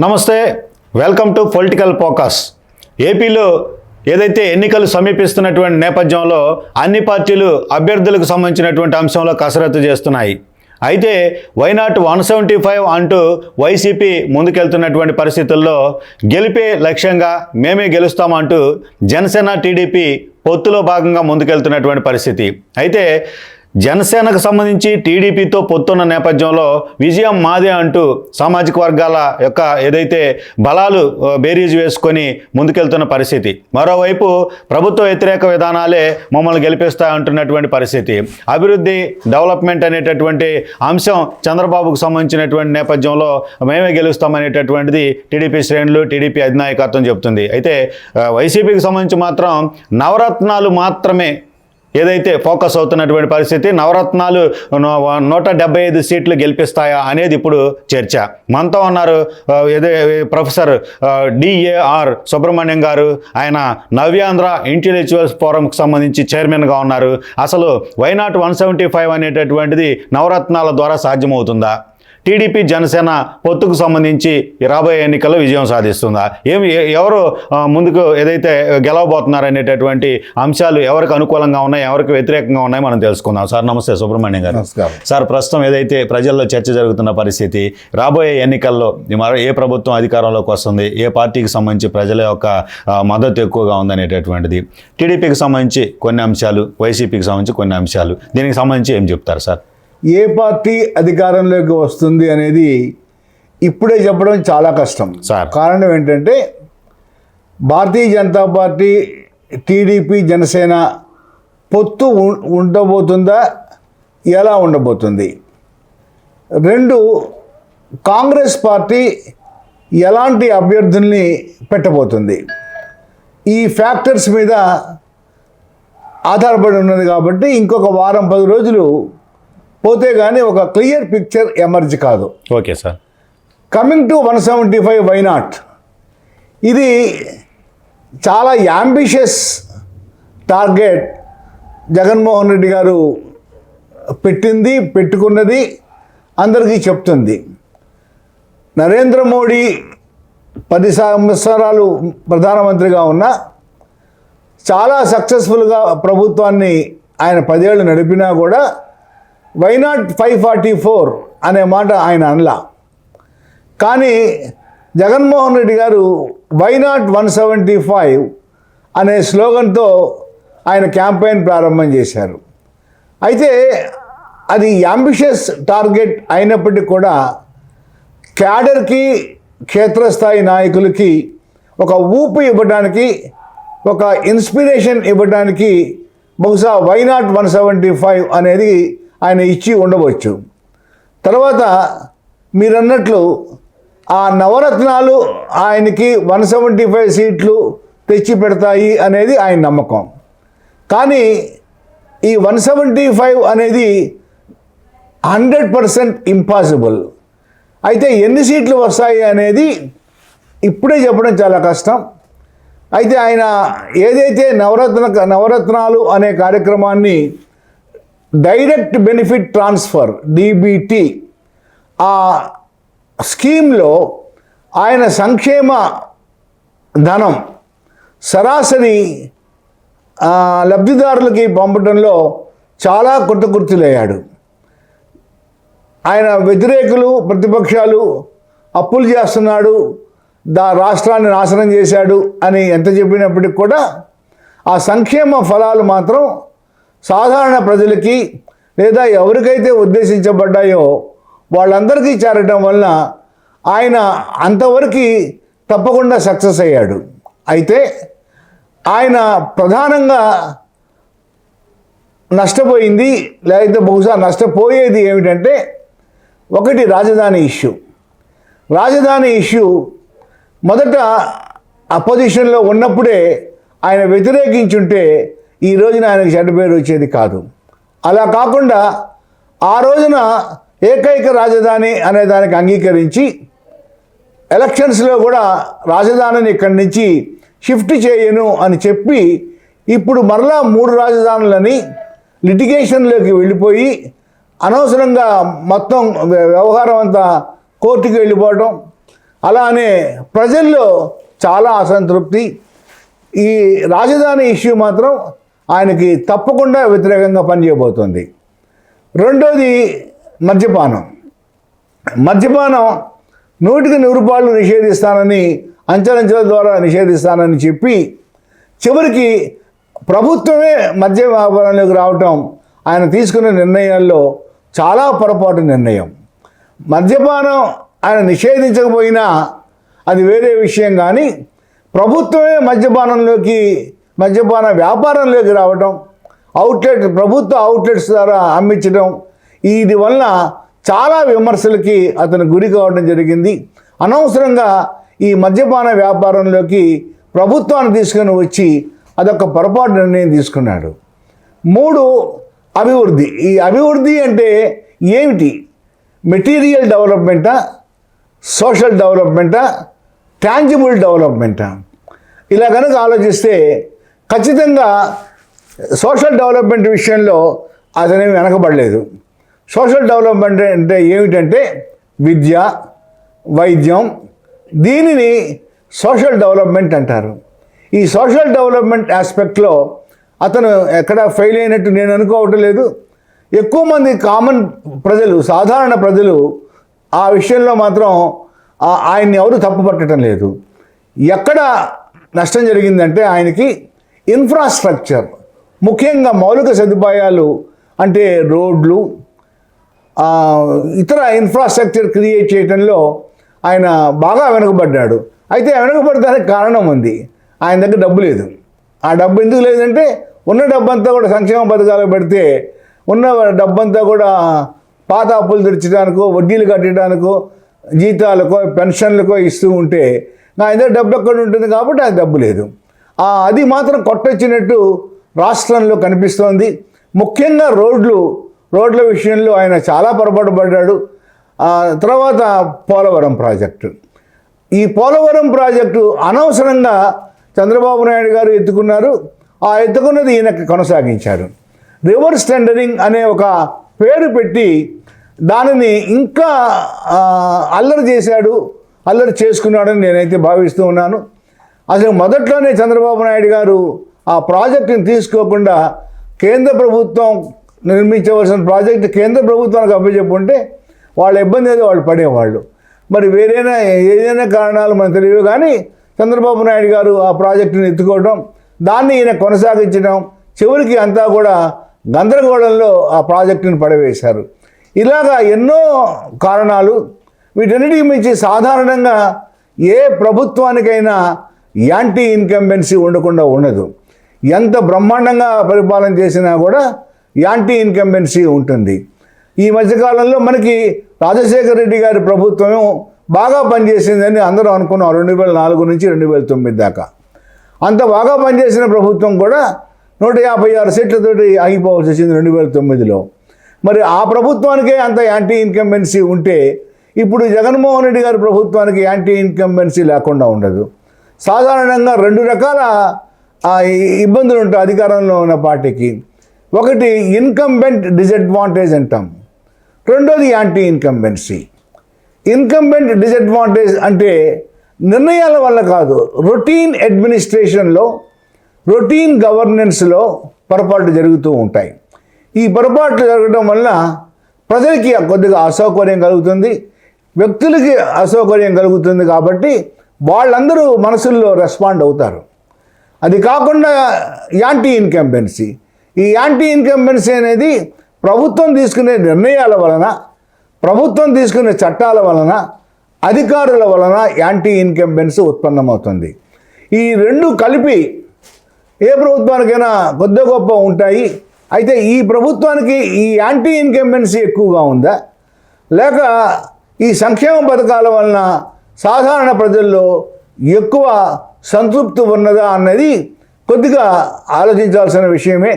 నమస్తే, welcome to political focus. ఏపీలో ఏదైతే ఎన్నికలు సమీపిస్తున్నటువంటి నేపథ్యంలో అన్ని పార్టీలు అభ్యర్థులకు సంబంధించినటువంటి అంశంలో కసరత్తు చేస్తున్నాయి. అయితే వైనాట్ 175 అంటూ వైసీపీ ముందుకెళ్తున్నటువంటి పరిస్థితుల్లో గెలిపే లక్ష్యంగా మేమే గెలుస్తామంటూ జనసేన టీడీపీ పొత్తులో భాగంగా ముందుకెళ్తున్నటువంటి పరిస్థితి. అయితే జనసేనకు సంబంధించి టీడీపీతో పొత్తున్న నేపథ్యంలో విజయం మాదే అంటూ సామాజిక వర్గాల యొక్క ఏదైతే బలాలు బేరీజు వేసుకొని ముందుకెళ్తున్న పరిస్థితి. మరోవైపు ప్రభుత్వ వ్యతిరేక విధానాలే మమ్మల్ని గెలిపిస్తాయంటున్నటువంటి పరిస్థితి. అభివృద్ధి, డెవలప్మెంట్ అనేటటువంటి అంశం చంద్రబాబుకు సంబంధించినటువంటి నేపథ్యంలో మేమే గెలుస్తామనేటటువంటిది టీడీపీ శ్రేణులు, టీడీపీ అధినాయకత్వం చెబుతుంది. అయితే వైసీపీకి సంబంధించి మాత్రం నవరత్నాలు మాత్రమే ఏదైతే ఫోకస్ అవుతున్నటువంటి పరిస్థితి. నవరత్నాలు 175 సీట్లు గెలిపిస్తాయా అనేది ఇప్పుడు చర్చ. మనతో ఉన్నారు ప్రొఫెసర్ డిఏఆర్ సుబ్రహ్మణ్యం గారు. ఆయన నవ్యాంధ్ర ఇంటెలెక్చువల్స్ ఫోరంకి సంబంధించి చైర్మన్గా ఉన్నారు. అసలు వైనాట్ 175 అనేటటువంటిది నవరత్నాల ద్వారా సాధ్యమవుతుందా? టీడీపీ జనసేన పొత్తుకు సంబంధించి రాబోయే ఎన్నికల్లో విజయం సాధిస్తుందా? ఎవరు ముందుకు ఏదైతే గెలవబోతున్నారు అనేటటువంటి అంశాలు ఎవరికి అనుకూలంగా ఉన్నాయి, ఎవరికి వ్యతిరేకంగా ఉన్నాయి మనం తెలుసుకుందాం. సార్ నమస్తే. సుబ్రహ్మణ్యం గారు. నమస్కారం సార్, ప్రస్తుతం ఏదైతే ప్రజల్లో చర్చ జరుగుతున్న పరిస్థితి, రాబోయే ఎన్నికల్లో ఏ ప్రభుత్వం అధికారంలోకి వస్తుంది, ఏ పార్టీకి సంబంధించి ప్రజల యొక్క మద్దతు ఎక్కువగా ఉందనేటటువంటిది, టీడీపీకి సంబంధించి కొన్ని అంశాలు, వైసీపీకి సంబంధించి కొన్ని అంశాలు, దీనికి సంబంధించి ఏం చెప్తారు సార్? ఏ పార్టీ అధికారంలోకి వస్తుంది అనేది ఇప్పుడే చెప్పడం చాలా కష్టం. కారణం ఏంటంటే భారతీయ జనతా పార్టీ, టీడీపీ, జనసేన పొత్తు ఉండబోతుందా, ఎలా ఉండబోతుంది? రెండు, కాంగ్రెస్ పార్టీ ఎలాంటి అభ్యర్థుల్ని పెట్టబోతుంది? ఈ ఫ్యాక్టర్స్ మీద ఆధారపడి ఉన్నది. కాబట్టి ఇంకొక వారం 10 రోజులు పోతే కానీ ఒక క్లియర్ పిక్చర్ ఎమర్జ్ కాదు. Okay sir. Coming to 175 why not, ఇది చాలా యాంబిషియస్ టార్గెట్ జగన్మోహన్ రెడ్డి గారు పెట్టుకున్నది అందరికీ చెప్తుంది. నరేంద్ర మోడీ 10 సంవత్సరాలు ప్రధానమంత్రిగా ఉన్న చాలా సక్సెస్ఫుల్గా ప్రభుత్వాన్ని ఆయన 10 ఏళ్ళు నడిపినా కూడా వైనాట్ 544 అనే మాట ఆయన అనలా. కానీ జగన్మోహన్ రెడ్డి గారు వైనాట్ 175 అనే స్లోగన్తో ఆయన క్యాంపెయిన్ ప్రారంభం చేశారు. అయితే అది యాంబిషియస్ టార్గెట్ అయినప్పటికీ కూడా క్యాడర్కి, క్షేత్రస్థాయి నాయకులకి ఒక ఊపు ఇవ్వడానికి, ఒక ఇన్స్పిరేషన్ ఇవ్వడానికి బహుశా వైనాట్ 175 అనేది ఆయన ఇచ్చి ఉండవచ్చు. తర్వాత మీరన్నట్లు ఆ నవరత్నాలు ఆయనకి 175 సీట్లు తెచ్చి పెడతాయి అనేది ఆయన నమ్మకం. కానీ ఈ 175 అనేది 100% ఇంపాసిబుల్. అయితే ఎన్ని సీట్లు వస్తాయి అనేది ఇప్పుడే చెప్పడం చాలా కష్టం. అయితే ఆయన ఏదైతే నవరత్నాలు అనే కార్యక్రమాన్ని డైరెక్ట్ బెనిఫిట్ ట్రాన్స్ఫర్ DBT ఆ స్కీమ్లో ఆయన సంక్షేమ ధనం సరాసరి లబ్ధిదారులకి పంపడంలో చాలా కుర్తులయ్యాడు. ఆయన వ్యతిరేకులు, ప్రతిపక్షాలు అప్పులు చేస్తున్నాడు, రాష్ట్రాన్ని నాశనం చేశాడు అని ఎంత చెప్పినప్పటికి కూడా ఆ సంక్షేమ ఫలాలు మాత్రం సాధారణ ప్రజలకి లేదా ఎవరికైతే ఉద్దేశించబడ్డాయో వాళ్ళందరికీ చేరడం వలన ఆయన అంతవరకు తప్పకుండా సక్సెస్ అయ్యాడు. అయితే ఆయన ప్రధానంగా నష్టపోయింది, లేకపోతే బహుశా నష్టపోయేది ఏమిటంటే, ఒకటి రాజధాని ఇష్యూ. రాజధాని ఇష్యూ మొదట అపోజిషన్లో ఉన్నప్పుడే ఆయన వ్యతిరేకించుంటే ఈ రోజున ఆయనకు చెడ్డ పేరు వచ్చేది కాదు. అలా కాకుండా ఆ రోజున ఏకైక రాజధాని అనే దానికి అంగీకరించి ఎలక్షన్స్లో కూడా రాజధానిని ఇక్కడి నుంచి షిఫ్ట్ చేయను అని చెప్పి ఇప్పుడు మరలా 3 రాజధానులని లిటిగేషన్లోకి వెళ్ళిపోయి అనవసరంగా మొత్తం వ్యవహారం అంతా కోర్టుకి వెళ్ళిపోవటం, అలానే ప్రజల్లో చాలా అసంతృప్తి. ఈ రాజధాని ఇష్యూ మాత్రం ఆయనకి తప్పకుండా వ్యతిరేకంగా పనిచేయబోతుంది. రెండోది మద్యపానం. మద్యపానం 100% నిషేధిస్తానని, అంచెలంచెల ద్వారా నిషేధిస్తానని చెప్పి చివరికి ప్రభుత్వమే మద్య వ్యాపారంలోకి రావటం ఆయన తీసుకున్న నిర్ణయాల్లో చాలా పొరపాటు నిర్ణయం. మద్యపానం ఆయన నిషేధించకపోయినా అది వేరే విషయం, కానీ ప్రభుత్వమే మద్యపాన వ్యాపారంలోకి రావటం, ప్రభుత్వ అవుట్లెట్స్ ద్వారా అమ్మించడం, ఇది వల్ల చాలా విమర్శలకి అతను గురి కావడం జరిగింది. అనవసరంగా ఈ మద్యపాన వ్యాపారంలోకి ప్రభుత్వాన్ని తీసుకొని వచ్చి అదొక పొరపాటు నిర్ణయం తీసుకున్నాడు. 3, అభివృద్ధి. ఈ అభివృద్ధి అంటే ఏమిటి? మెటీరియల్ డెవలప్మెంటా, సోషల్ డెవలప్మెంటా, టాంజిబుల్ డెవలప్మెంటా? ఇలా కనుక ఆలోచిస్తే ఖచ్చితంగా సోషల్ డెవలప్మెంట్ విషయంలో అతనేమి వెనకబడలేదు. సోషల్ డెవలప్మెంట్ అంటే ఏమిటంటే విద్య, వైద్యం, దీనిని సోషల్ డెవలప్మెంట్ అంటారు. ఈ సోషల్ డెవలప్మెంట్ ఆస్పెక్ట్లో అతను ఎక్కడ ఫెయిల్ అయినట్టు నేను అనుకోవటం లేదు. ఎక్కువ మంది కామన్ ప్రజలు, సాధారణ ప్రజలు ఆ విషయంలో మాత్రం ఆయన్ని ఎవరు తప్పు పట్టడం లేదు. ఎక్కడ నష్టం జరిగిందంటే ఆయనకి ఇన్ఫ్రాస్ట్రక్చర్, ముఖ్యంగా మౌలిక సదుపాయాలు అంటే రోడ్లు, ఇతర ఇన్ఫ్రాస్ట్రక్చర్ క్రియేట్ చేయడంలో ఆయన బాగా వెనుకబడ్డాడు. అయితే వెనుకబడడానికి కారణం ఉంది, ఆయన దగ్గర డబ్బు లేదు. ఆ డబ్బు ఎందుకు లేదంటే ఉన్న డబ్బంతా కూడా సంక్షేమ పథకాలకు పెడితే ఉన్న డబ్బంతా కూడా పాత అప్పులు తెచ్చడానికో, వడ్డీలు కట్టడానికో, జీతాలకో, పెన్షన్లకో ఇస్తూ ఉంటే ఆయన దగ్గర డబ్బు ఎక్కడ ఉంటుంది కాబట్టి అది డబ్బు లేదు. అది మాత్రం కొట్టొచ్చినట్టు రాష్ట్రంలో కనిపిస్తోంది. ముఖ్యంగా రోడ్ల విషయంలో ఆయన చాలా పొరపాటు పడ్డాడు. తర్వాత పోలవరం ప్రాజెక్టు. ఈ పోలవరం ప్రాజెక్టు అనవసరంగా చంద్రబాబు నాయుడు గారు ఎత్తుకున్నారు. ఆ ఎత్తుకున్నది ఈయనకి కొనసాగించారు. రివర్స్ టెండరింగ్ అనే ఒక పేరు పెట్టి దానిని ఇంకా అల్లరి చేసుకున్నాడని నేనైతే భావిస్తూ ఉన్నాను. అసలు మొదట్లోనే చంద్రబాబు నాయుడు గారు ఆ ప్రాజెక్టుని తీసుకోకుండా కేంద్ర ప్రభుత్వం నిర్మించవలసిన ప్రాజెక్టు కేంద్ర ప్రభుత్వానికి అప్పచెప్పుంటే వాళ్ళ ఇబ్బంది ఏదో వాళ్ళు పడేవాళ్ళు. మరి ఏదైనా కారణాలు మనకు తెలియవు, కానీ చంద్రబాబు నాయుడు గారు ఆ ప్రాజెక్టుని ఎత్తుకోవడం, దాన్ని ఈయన కొనసాగించడం, చివరికి అంతా కూడా గందరగోళంలో ఆ ప్రాజెక్టుని పడవేశారు. ఇలాగా ఎన్నో కారణాలు. వీటన్నిటికి మించి సాధారణంగా ఏ ప్రభుత్వానికైనా యాంటీ ఇన్కంబెన్సీ ఉండకుండా ఉండదు. ఎంత బ్రహ్మాండంగా పరిపాలన చేసినా కూడా యాంటీ ఇన్కంబెన్సీ ఉంటుంది. ఈ మధ్యకాలంలో మనకి రాజశేఖర రెడ్డి గారి ప్రభుత్వం బాగా పనిచేసిందని అందరూ అనుకున్నాం. 2004 నుంచి 2009 దాకా అంత బాగా పనిచేసిన ప్రభుత్వం కూడా 156 సీట్లతోటి ఆగిపోవాల్సి వచ్చింది 2009లో. మరి ఆ ప్రభుత్వానికే అంత యాంటీ ఇన్కంబెన్సీ ఉంటే ఇప్పుడు జగన్మోహన్ రెడ్డి గారి ప్రభుత్వానికి యాంటీ ఇన్కంబెన్సీ లేకుండా ఉండదు. సాధారణంగా 2 రకాల ఇబ్బందులు ఉంటాయి అధికారంలో ఉన్న పార్టీకి. ఒకటి ఇన్కంబెంట్ డిసడ్వాంటేజ్ అంటాం, రెండోది యాంటీ ఇన్కంబెన్సీ. ఇన్కంబెంట్ డిసడ్వాంటేజ్ అంటే నిర్ణయాల వల్ల కాదు, రొటీన్ అడ్మినిస్ట్రేషన్లో, రొటీన్ గవర్నెన్స్లో పొరపాట్లు జరుగుతూ ఉంటాయి. ఈ పొరపాట్లు జరగడం వల్ల ప్రజలకి కొద్దిగా అసౌకర్యం కలుగుతుంది, వ్యక్తులకి అసౌకర్యం కలుగుతుంది. కాబట్టి వాళ్ళందరూ మనసుల్లో రెస్పాండ్ అవుతారు. అది కాకుండా యాంటీ ఇన్కంబెన్సీ. ఈ యాంటీ ఇన్కంబెన్సీ అనేది ప్రభుత్వం తీసుకునే నిర్ణయాల వలన, ప్రభుత్వం తీసుకునే చట్టాల వలన, అధికారుల వలన యాంటీ ఇన్కంబెన్సీ ఉత్పన్నమవుతుంది. ఈ రెండు కలిపి ఏ ప్రభుత్వానికైనా కొద్ది గొప్ప ఉంటాయి. అయితే ఈ ప్రభుత్వానికి ఈ యాంటీ ఇన్కంబెన్సీ ఎక్కువగా ఉందా, లేక ఈ సంక్షేమ పథకాల వలన సాధారణ ప్రజల్లో ఎక్కువ సంతృప్తి ఉన్నదా అన్నది కొద్దిగా ఆలోచించాల్సిన విషయమే.